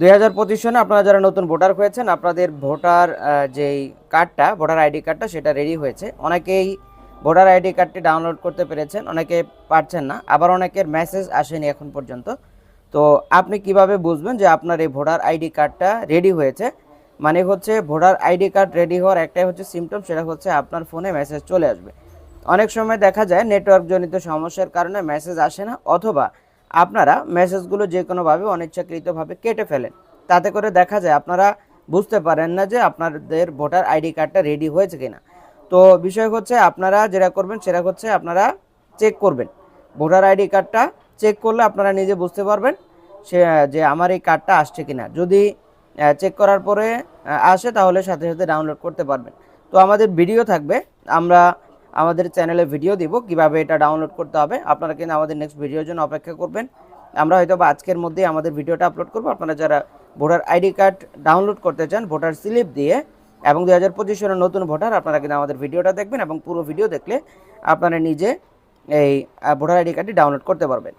2025 সনে আপনারা যারা নতুন ভোটার হয়েছেন আপনাদের ভোটার যেই কার্ডটা ভোটার আইডি কার্ডটা সেটা রেডি হয়েছে। অনেকেই ভোটার আইডি কার্ডটি ডাউনলোড করতে পেরেছেন, অনেকে পারছেন না, আবার অনেকের মেসেজ আসেনি এখন পর্যন্ত। তো আপনি কিভাবে বুঝবেন যে আপনার এই ভোটার আইডি কার্ডটা রেডি হয়েছে? মানে হচ্ছে ভোটার আইডি কার্ড রেডি হওয়ার একটাই হচ্ছে সিমটম, সেটা হচ্ছে আপনার ফোনে মেসেজ চলে আসবে। অনেক সময় দেখা যায় নেটওয়ার্ক জনিত সমস্যার কারণে মেসেজ আসে না, অথবা আপনারা মেসেজগুলো যে কোনোভাবে অনিচ্ছাকৃতভাবে কেটে ফেলেন। তাতে করে দেখা যায় আপনারা বুঝতে পারেন না যে আপনাদের ভোটার আইডি কার্ডটা রেডি হয়েছে কিনা। তো বিষয় হচ্ছে আপনারা যেটা করবেন সেটা হচ্ছে আপনারা চেক করবেন ভোটার আইডি কার্ডটা। চেক করলে আপনারা নিজে বুঝতে পারবেন সে যে আমার এই কার্ডটা আসছে কিনা। যদি চেক করার পরে আসে তাহলে সাথে সাথে ডাউনলোড করতে পারবেন। তো আমাদের ভিডিও থাকবে, আমরা আমাদের চ্যানেলে ভিডিও দিব কিভাবে এটা ডাউনলোড করতে হবে। আপনারা কিন্তু আমাদের নেক্সট ভিডিওর জন্য অপেক্ষা করবেন। আমরা হয়তো বা আজকের মধ্যেই আমাদের ভিডিওটা আপলোড করব। আপনারা যারা ভোটার আইডি কার্ড ডাউনলোড করতে চান ভোটার স্লিপ দিয়ে এবং 2025 সনের নতুন ভোটার, আপনারা কিন্তু আমাদের ভিডিওটা দেখবেন এবং পুরো ভিডিও দেখলে আপনারা নিজে এই ভোটার আইডি কার্ডটি ডাউনলোড করতে পারবেন।